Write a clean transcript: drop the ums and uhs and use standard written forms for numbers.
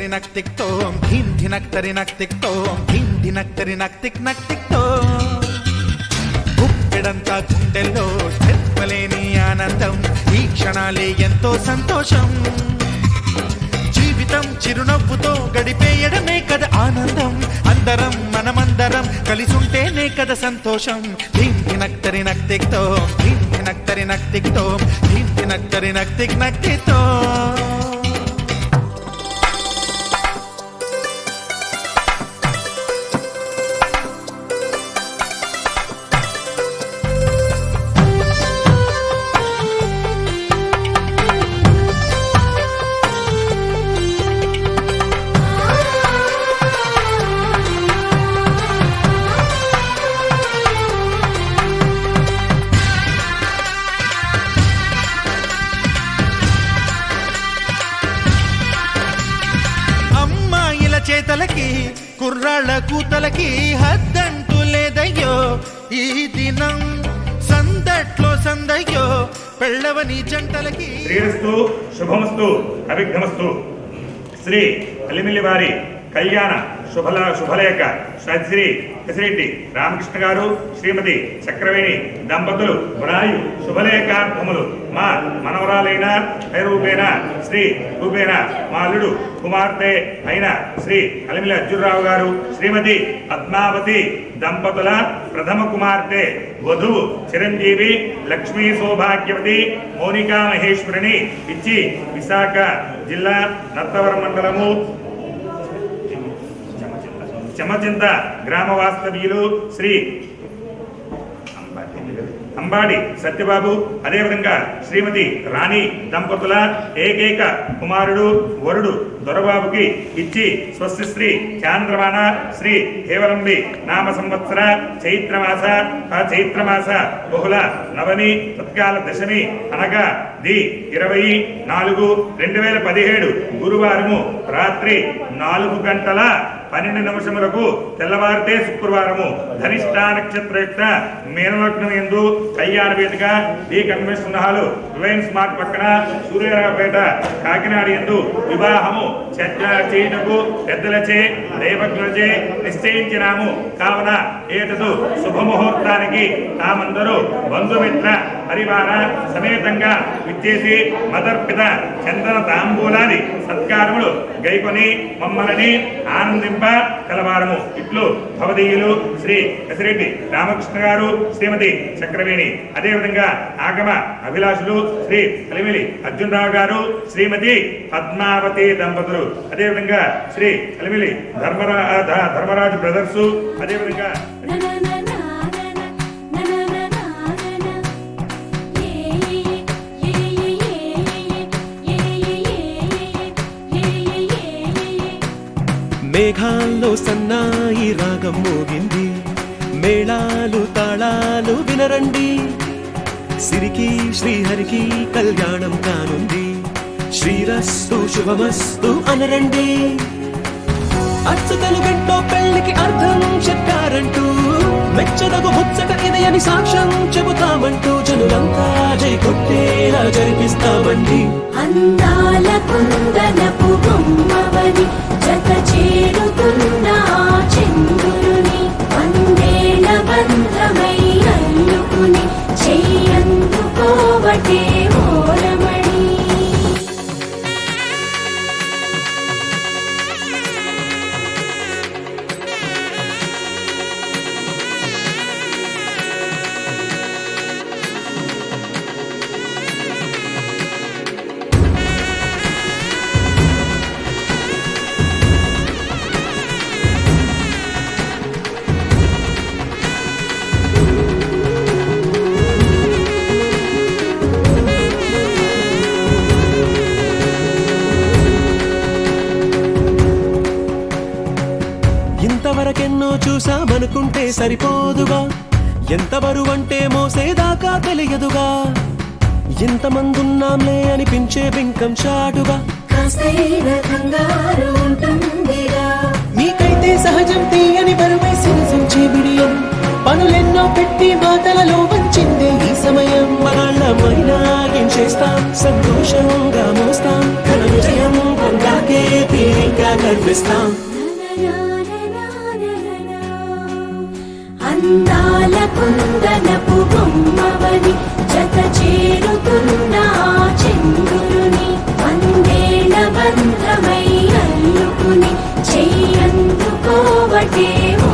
ధినక్ thick తోం ధీం ధినక్ thick తోం ధీం ధినక్ thick తోం గుప్పెడంతా గుండెల్లో చెప్పలేని ఆనందం ఈ క్షణాలే ఎంతో సంతోషం జీవితం చిరునవ్వుతో గడిపేయడమే కదా ఆనందం అందరం మనమందరం కలిసుంటేనే కదా సంతోషం ధీం ధినక్ తిక్ తోం ధీం ధినక్ తిక్ తోం ధీం ధినక్ తిక్ తోం చేతలకి కుర్రాళ్ళ కూతలకి హద్దంటూ లేదయ్యో ఈ దినం సందట్లో సందయ్యో పెళ్ళవని జంటలకి శ్రీరస్తు శుభమస్తు అభిఘ్నమస్తు శ్రీ అలిమిల్లి వారి కళ్యాణ శుభలేఖ శ్రీ కసిరెడ్డి రామకృష్ణ గారు శ్రీమతి చక్రవేణి దంపతులు గుణాయు శుభలేఖార్థములు మా మనవరాలైన రూపేణ శ్రీ రూపేణ మా అల్లుడు కుమార్తె అయిన శ్రీ అలిమిల్లి అర్జునరావు గారు శ్రీమతి పద్మావతి దంపతుల ప్రథమ కుమార్తె వధువు చిరంజీవి లక్ష్మీ సౌభాగ్యవతి మోనికా మహేశ్వరిని ఇచ్చి విశాఖ జిల్లా నత్తవరం మండలము చెమచింత గ్రామ వాస్తవ్యులు శ్రీ అంబాడి సత్యబాబు అదేవిధంగా శ్రీమతి రాణి దంపతుల ఏకైక కుమారుడు వరుడు దొరబాబుకి ఇచ్చి స్వస్తి శ్రీ చాంద్రమాన శ్రీ హేవలంబి నామ సంవత్సర చైత్రమాస బహుళ నవమి తత్కాల దశమి అనగా ది 24/2017 గురువారము రాత్రి 4:12 తెల్లవారితే శుక్రవారము ధనిష్టా నక్షత్రయుక్త మీనలగ్నం యందు కళ్యాణ వేదిక ఈ కన్వెన్షన్ హాలు రిలయన్స్ మార్ట్ పక్కన సూర్యారావుపేట కాకినాడ యందు వివాహము చేయుటకు పెద్దలచే దైవజ్ఞులచే నిశ్చయించినాము కావున ఏటదు శుభముహూర్తానికి తామందరూ బంధుమిత్ర పరివార సమేతంగా విచ్చేసి మదర్పిత చందన తాంబూలాది సత్కారములు గైకొని మమ్మల్ని ఆనందింప కలవారము ఇట్లు భవదీయులు శ్రీ కసిరెడ్డి రామకృష్ణ గారు శ్రీమతి చక్రవేణి అదేవిధంగా ఆగమ అభిలాషులు శ్రీ అలిమిలి అర్జునరావు గారు శ్రీమతి పద్మావతి దంపతులు అదేవిధంగా శ్రీ అలిమిలి ధర్మరాజు బ్రదర్సు అదేవిధంగా మేఘాల్లో సన్నాయి రాగం మోగింది మేళాలు తాళాలు వినరండి సిరికి శ్రీహరికి కళ్యాణం కానుంది శ్రీరస్తు శుభమస్తు అనరండి అచ్చతలు గంటో పెళ్లికి అర్థం చెప్పారంటూ మెచ్చదగు ముచ్చట ఇది అని సాక్ష్యం చెబుతామంటూ జనులంతా జై కొట్టేలా జరిపిస్తామండి అందాల కుందనపు బొమ్మవని జత చేరుతున్న చంద్రుని వందేళ్ల బంధమై అల్లుకుని చెయ్యందుకోవటే ఓరమణి ఇంతవరకెన్నో చూసామనుకుంటే సరిపోదుగా ఎంత బరువంటే మోసేదాకా తెలియదుగా ఇంతమందున్నాంలే అనిపించే బింకం చాటుగా మీకైతే సహజం తీయని బరువై సిరిసించే బిడియం పనులెన్నో పెట్టి మాటలలో వంచిందే ఈ సమయం మనాళ్ళమైనా ఏం చేస్తాం సంతోషంగా మోస్తాం ఘన విజయం పొందాకే తీరిక కురిపిస్తాం. అందాల కుందనపు బొమ్మవని జత చేరుతున్న ఆ చంద్రుని వందేళ్ల బంధమై అల్లుకుని చెయ్యందుకోవటే ఓ